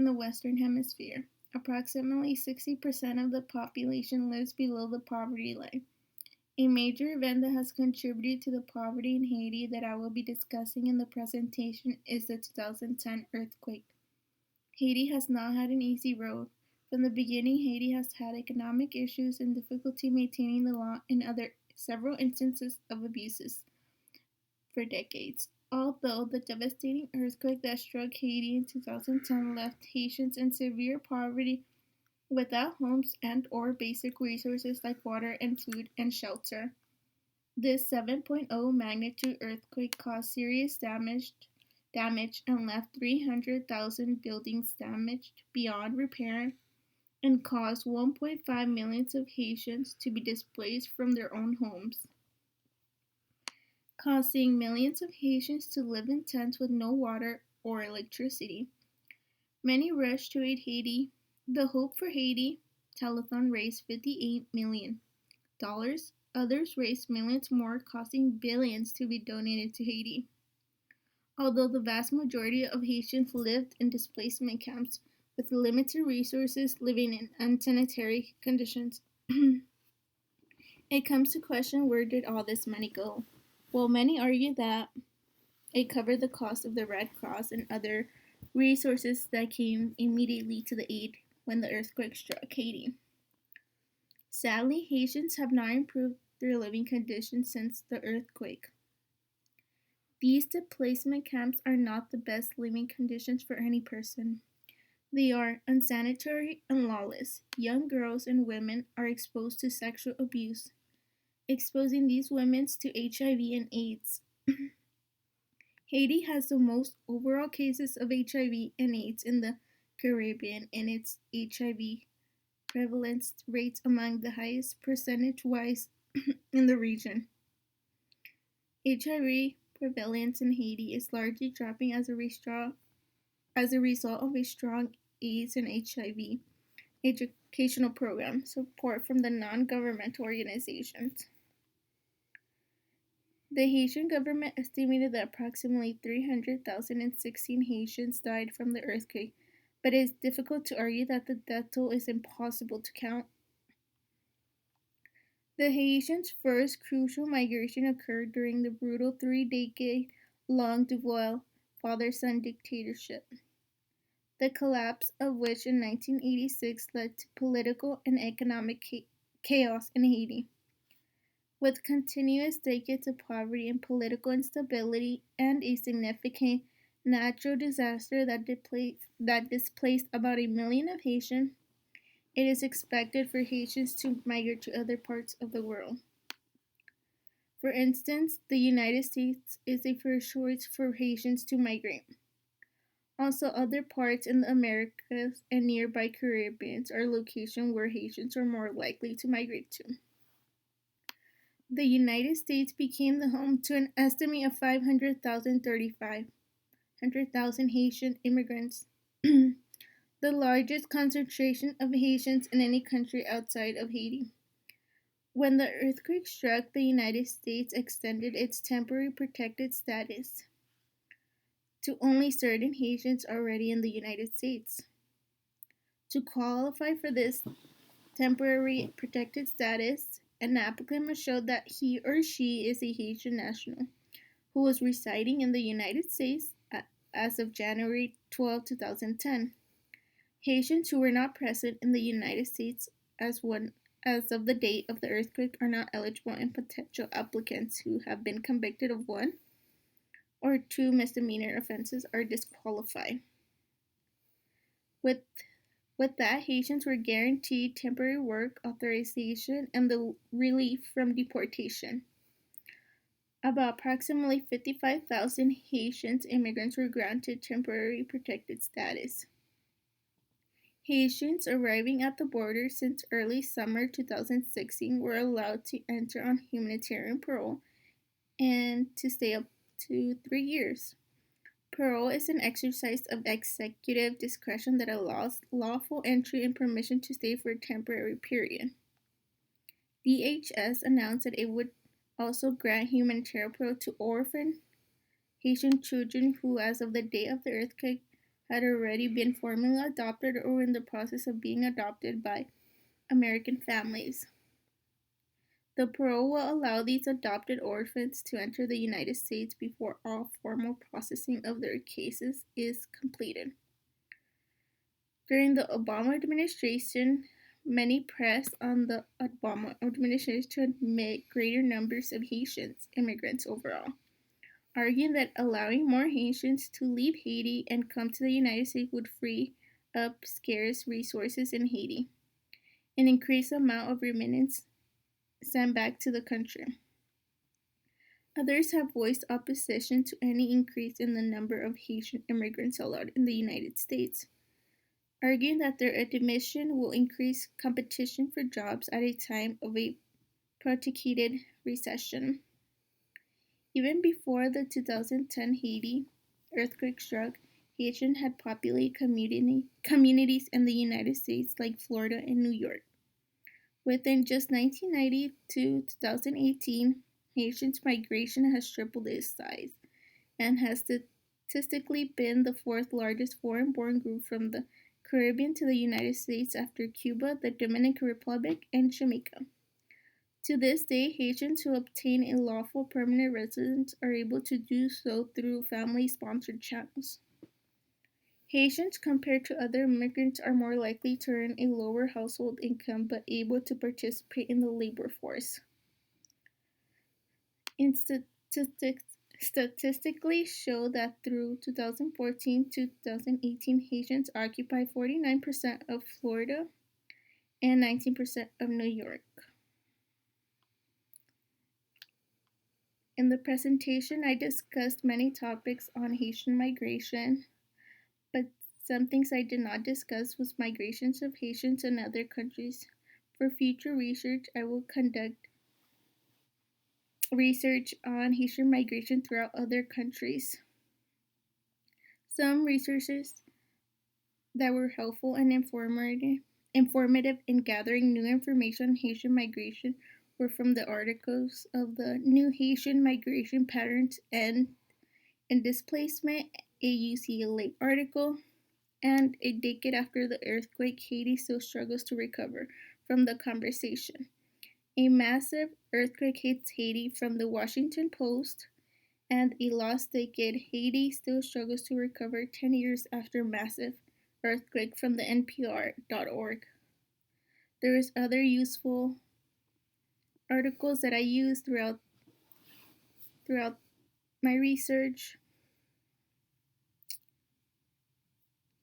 the Western Hemisphere. Approximately 60% of the population lives below the poverty line. A major event that has contributed to the poverty in Haiti that I will be discussing in the presentation is the 2010 earthquake. Haiti has not had an easy road. From the beginning, Haiti has had economic issues and difficulty maintaining the law and several instances of abuses for decades. Although the devastating earthquake that struck Haiti in 2010 left Haitians in severe poverty without homes and/or basic resources like water and food and shelter. This 7.0 magnitude earthquake caused serious damage and left 300,000 buildings damaged beyond repair and caused 1.5 million of Haitians to be displaced from their own homes, causing millions of Haitians to live in tents with no water or electricity. Many rushed to aid Haiti. The Hope for Haiti telethon raised $58 million. Others raised millions more, costing billions to be donated to Haiti. Although the vast majority of Haitians lived in displacement camps with limited resources, living in unsanitary conditions, it comes to question, where did all this money go? Well, many argue that it covered the cost of the Red Cross and other resources that came immediately to the aid when the earthquake struck Haiti. Sadly, Haitians have not improved their living conditions since the earthquake. These displacement camps are not the best living conditions for any person. They are unsanitary and lawless. Young girls and women are exposed to sexual abuse, exposing these women to HIV and AIDS. Haiti has the most overall cases of HIV and AIDS in the Caribbean, and its HIV prevalence rates among the highest percentage-wise in the region. HIV prevalence in Haiti is largely dropping as a result of a strong AIDS and HIV educational program support from the non-governmental organizations. The Haitian government estimated that approximately 300,016 Haitians died from the earthquake, but it is difficult to argue that the death toll is impossible to count. The Haitians' first crucial migration occurred during the brutal 3-decade-long Duval father-son dictatorship, the collapse of which in 1986 led to political and economic chaos in Haiti. With continuous decades of poverty and political instability and a significant natural disaster that displaced about 1 million of Haitians, it is expected for Haitians to migrate to other parts of the world. For instance, the United States is a first choice for Haitians to migrate. Also, other parts in the Americas and nearby Caribbean are locations where Haitians are more likely to migrate to. The United States became the home to an estimate of 500,000 Haitian immigrants, the largest concentration of Haitians in any country outside of Haiti. When the earthquake struck, the United States extended its temporary protected status to only certain Haitians already in the United States. To qualify for this temporary protected status, an applicant must show that he or she is a Haitian national who was residing in the United States as of January 12, 2010. Haitians who were not present in the United States as of the date of the earthquake are not eligible, and potential applicants who have been convicted of 1 or 2 misdemeanor offenses are disqualified. With that, Haitians were guaranteed temporary work authorization and the relief from deportation. Approximately 55,000 Haitian immigrants were granted temporary protected status. Haitians arriving at the border since early summer 2016 were allowed to enter on humanitarian parole and to stay up to 3 years. Parole is an exercise of executive discretion that allows lawful entry and permission to stay for a temporary period. DHS announced that it would also grant humanitarian parole to orphan Haitian children who, as of the date of the earthquake, had already been formally adopted or were in the process of being adopted by American families. The parole will allow these adopted orphans to enter the United States before all formal processing of their cases is completed. During the Obama administration, many pressed on the Obama administration to admit greater numbers of Haitian immigrants overall, arguing that allowing more Haitians to leave Haiti and come to the United States would free up scarce resources in Haiti and increase the amount of remittance sent back to the country. Others have voiced opposition to any increase in the number of Haitian immigrants allowed in the United States, arguing that their admission will increase competition for jobs at a time of a protracted recession. Even before the 2010 Haiti earthquake struck, Haitians had populated communities in the United States like Florida and New York. Within just 1990 to 2018, Haitians' migration has tripled its size and has statistically been the fourth largest foreign born group from the Caribbean to the United States after Cuba, the Dominican Republic, and Jamaica. To this day, Haitians who obtain a lawful permanent residence are able to do so through family sponsored channels. Haitians, compared to other immigrants, are more likely to earn a lower household income but able to participate in the labor force. In statistically show that through 2014 to 2018, Haitians occupy 49% of Florida and 19% of New York. In the presentation, I discussed many topics on Haitian migration, but some things I did not discuss was migrations of Haitians in other countries. For future research, I will conduct research on Haitian migration throughout other countries. Some resources that were helpful and informative in gathering new information on Haitian migration were from the articles of the New Haitian Migration Patterns and Displacement, a UCLA article, and a decade after the earthquake, Haiti still struggles to recover from the conversation. A massive earthquake hits Haiti from the Washington Post, and a lost decade, Haiti still struggles to recover 10 years after massive earthquake from the NPR.org. There is other useful articles that I used throughout my research,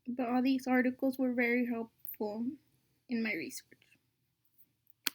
but all these articles were very helpful in my research.